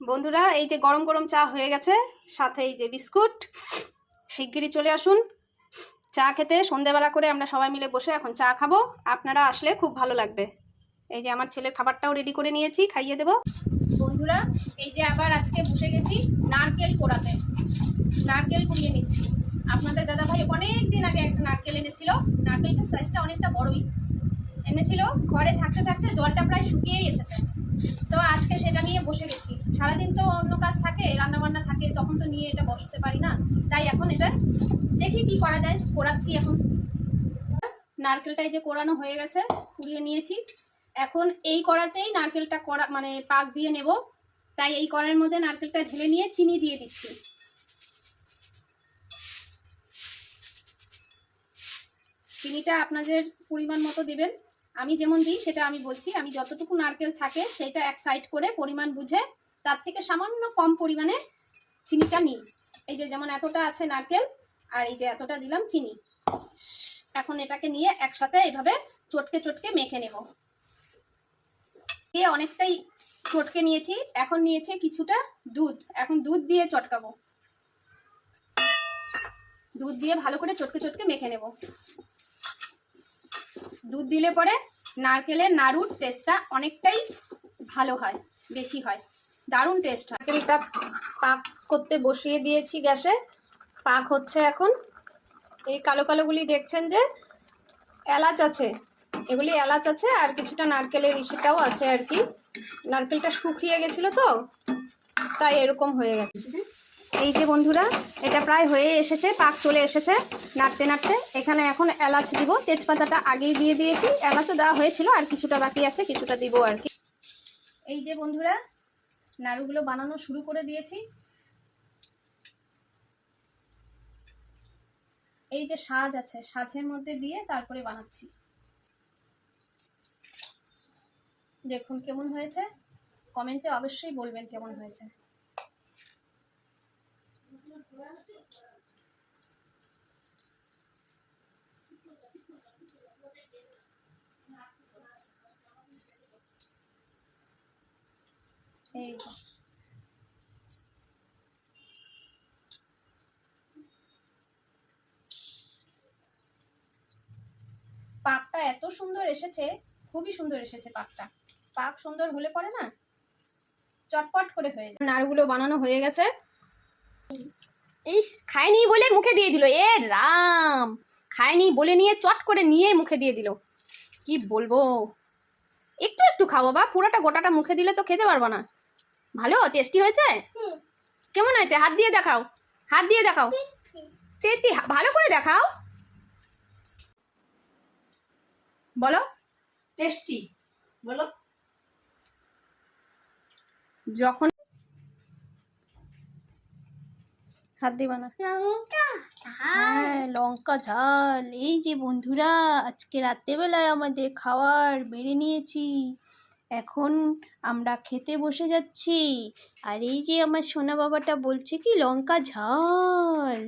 বন্ধুরা, এই যে গরম গরম চা হয়ে গেছে, সাথে এই যে বিস্কুট। শিগগিরই চলে আসুন চা খেতে। সন্ধ্যেবেলা করে আমরা সবাই মিলে বসে এখন চা খাবো। আপনারা আসলে খুব ভালো লাগবে। এই যে আমার ছেলের খাবারটাও রেডি করে নিয়েছি, খাইয়ে দেব। বন্ধুরা, এই যে আবার আজকে বসে গেছি নারকেল কোড়াতে। নারকেল কুড়িয়ে নিচ্ছি। আপনাদের দাদাভাই অনেক দিন আগে একটা নারকেল এনেছিল। নারকেলটার সাইজটা অনেকটা বড়ই এনেছিল। ঘরে থাকতে থাকতে জলটা প্রায় শুকিয়েই এসেছে। তো আজকে সেটা নিয়ে বসে গেছি। সারাদিন তো অন্য কাজ থাকে, রান্নাবান্না থাকে, তখন তো নিয়ে এটা বসতে পারি না। তাই এখন এটা দেখি কি করা যায়, কোড়াচ্ছি এখন। নারকেলটা এই যে কোড়ানো হয়ে গেছে, কুড়িয়ে নিয়েছি। এখন এই কড়াতেই নারকেলটা কোড়া মানে পাক দিয়ে নেব। তাই এই কড়ার মধ্যে নারকেলটা ঢেলে নিয়ে চিনি দিয়ে দিচ্ছি। চিনিটা আপনাদের পরিমাণ মতো দেবেন। আমি যেমন দিই সেটা আমি বলছি। আমি যতটুকু নারকেল থাকে সেটা এক সাইড করে পরিমাণ বুঝে তার থেকে সামান্য কম পরিমাণে চিনিটা নিই। এই যে যেমন এতটা আছে নারকেল, আর এই যে এতটা দিলাম চিনি। এখন এটাকে নিয়ে একসাথে এইভাবে চটকে চটকে মেখে নেব। দিয়ে অনেকটাই চটকে নিয়েছি। এখন নিয়েছে কিছুটা দুধ। এখন দুধ দিয়ে চটকাবো। দুধ দিয়ে ভালো করে চটকে চটকে মেখে নেব। দুধ দিলে পরে নারকেলের নাড়ুর টেস্টটা অনেকটাই ভালো হয়, বেশি হয়, দারুণ টেস্ট হয়। নারকেলটা পাক করতে বসিয়ে দিয়েছি গ্যাসে। পাক হচ্ছে এখন। এই কালো কালোগুলি দেখছেন যে এলাচ আছে, এগুলি এলাচ আছে, আর কিছুটা নারকেলের ইসেটাও আছে আর কি। নারকেলটা শুকিয়ে গেছিলো তো, তাই এরকম হয়ে গেছে। এই যে বন্ধুরা, এটা প্রায় হয়ে এসেছে, পাক চলে এসেছে নাড়তে নাড়তে। এখানে এখন এলাচ দিব। তেজপাতাটা আগেই দিয়ে দিয়েছি, এলাচও দেওয়া হয়েছিল, আর কিছুটা বাকি আছে, কিছুটা দিব আর কি। এই যে বন্ধুরা, নাড়ুগুলো বানানো শুরু করে দিয়েছি। এই যে সাজ আছে, সাজের মধ্যে দিয়ে তারপরে বানাচ্ছি। দেখুন কেমন হয়েছে, কমেন্টে অবশ্যই বলবেন কেমন হয়েছে। এই যে পাকটা এত সুন্দর এসেছে, খুবই সুন্দর এসেছে পাকটা। পাক সুন্দর হলে পরে না চটপট করে হয়ে যায়। নাড়ুগুলো বানানো হয়ে গেছে। এই খায়নি বলে মুখে দিয়ে দিল। এ রাম, খায়নি বলে নিয়ে চট করে নিয়ে মুখে দিয়ে দিল। কি বলবো, একটু একটু খাও বাবা, পুরোটা গোটাটা মুখে দিলে তো খেতে পারবো না। ভালো টেস্টি হয়েছে? কেমন হয়েছে? হাত দিয়ে দেখাও, হাত দিয়ে দেখাও, ভালো করে দেখাও, বলো টেস্টি বলো। যখন হাত দিবা না, হ্যাঁ লঙ্কা ঝাল। এই যে বন্ধুরা, আজকে রাত্রেবেলায় আমাদের খাবার বেড়ে নিয়েছি। এখন আমরা খেতে বসে যাচ্ছি। আর এই যে আমার সোনা বাবাটা বলছে কি লঙ্কা ঝাল।